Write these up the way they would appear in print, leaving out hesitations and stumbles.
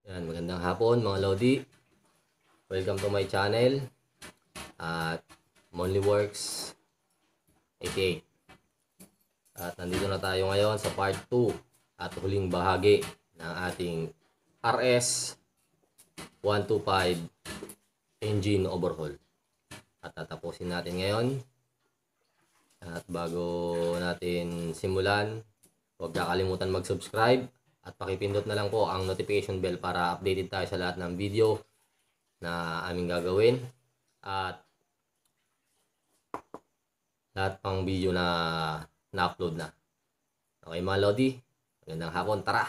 Yan, magandang hapon mga Lodi. Welcome to my channel at Monlyworks 88. At nandito na tayo ngayon sa part 2 at huling bahagi ng ating RS125 engine overhaul. At tatapusin natin ngayon. At bago natin simulan, huwag kakalimutan mag-subscribe at pakipindot na lang po ang notification bell para updated tayo sa lahat ng video na aming gagawin at lahat pang video na na-upload na. Okay mga Lodi, magandang hapon, tara!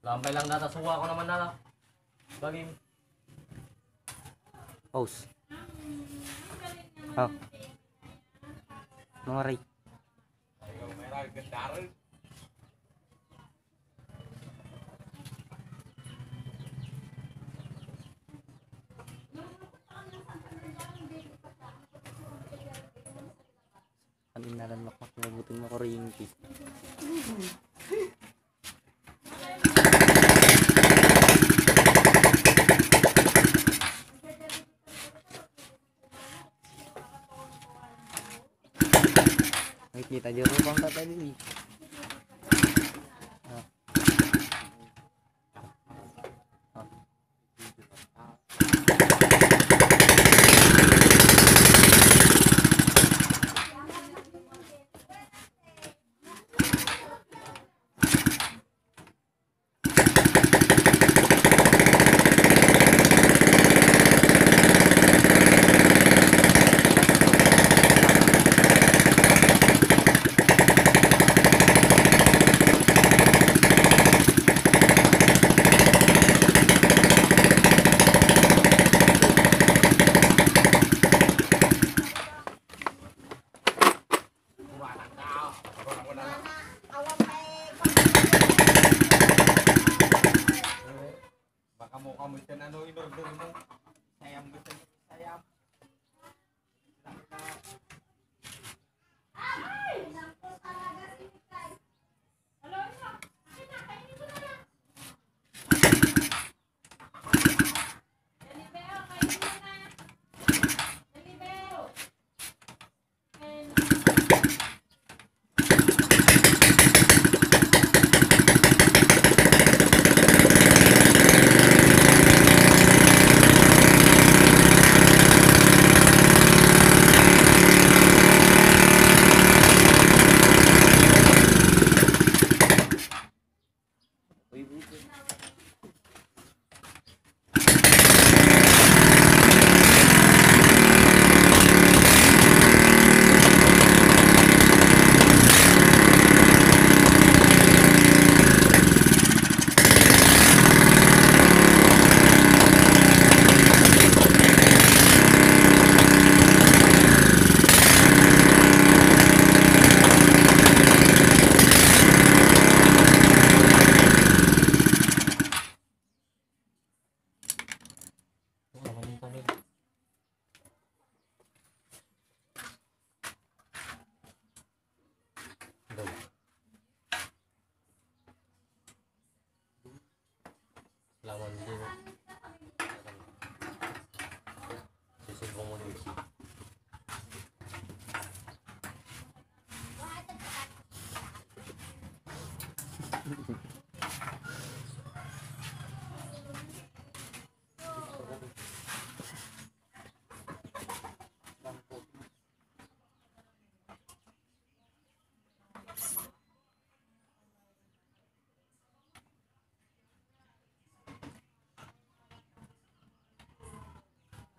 Lampay lang data, suwa ko naman na bagay. Pause. Oh. Mga ray. Ano nalang makmak na buting mo kuryente. Kita jero bang tata ini.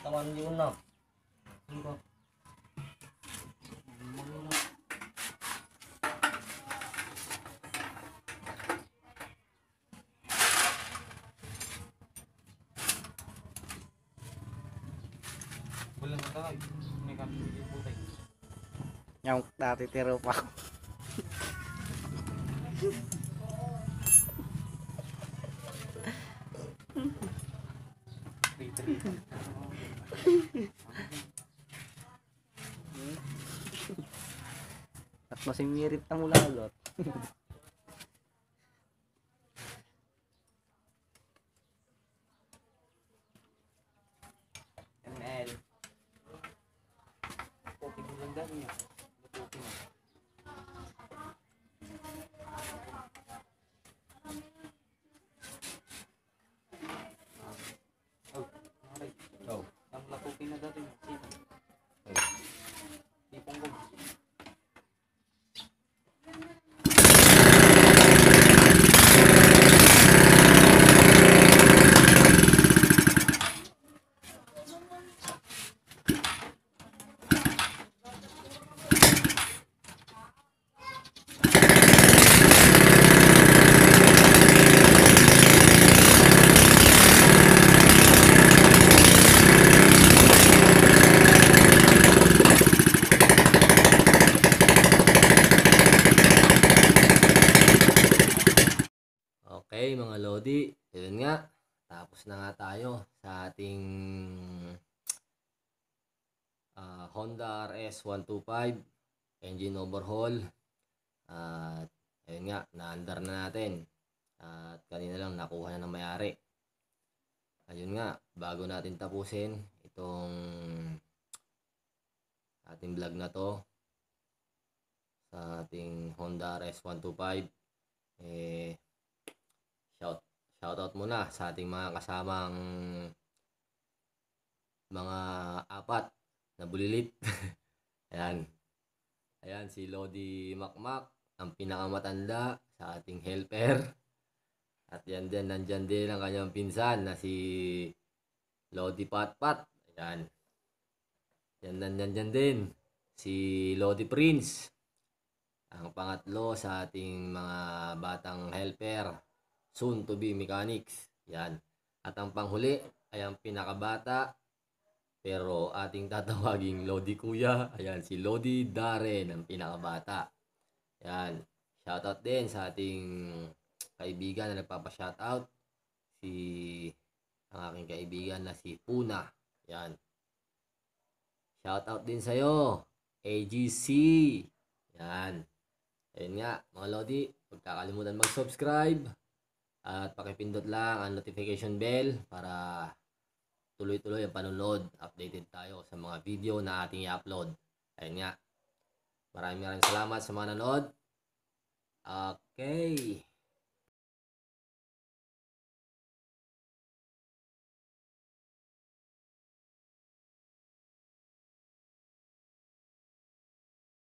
Taman yun na. Ano? Wala na tayo. May kami yung putay. Yung dati tiro pa ako. At masimirit ang ulagot. ML. Okay, bulang dami niya. Lutukin na. Oh, okay. Oh. Ang lutukin na dati niya. Sino? Tipong gog. Okay, mga Lodi. Yun nga. Tapos na nga tayo sa ating Honda RS125 engine overhaul. At ayun nga, na-under na natin. At kanina lang nakuha na ng may-ari. Ayun nga, bago natin tapusin itong ating vlog na to sa ating Honda RS125, shoutout muna sa ating mga kasamang mga apat na bulilit. Ayan. Ayan, si Lodi Makmak, ang pinakamatanda sa ating helper. At yan din, nandyan din ang kanyang pinsan na si Lodi Patpat. Ayan. Yan, nandyan din si Lodi Prince. Ang pangatlo sa ating mga batang helper, soon to be mechanics. Yan. At ang panghuli ay ang pinakabata, pero ating tatawaging Lodi Kuya. Ayan, si Lodi Darren, ang pinakabata. Yan. Shoutout din sa ating kaibigan na nagpapa-shoutout. Ang aking kaibigan na si Puna. Yan. Shoutout din sa'yo, AGC. Yan. Ayun nga, mga Lodi, huwag kakalimutan mag-subscribe at pakipindot lang ang notification bell para tuloy-tuloy ang panonood. Updated tayo sa mga video na ating i-upload. Ayun nga, maraming salamat sa mga nanood. Okay.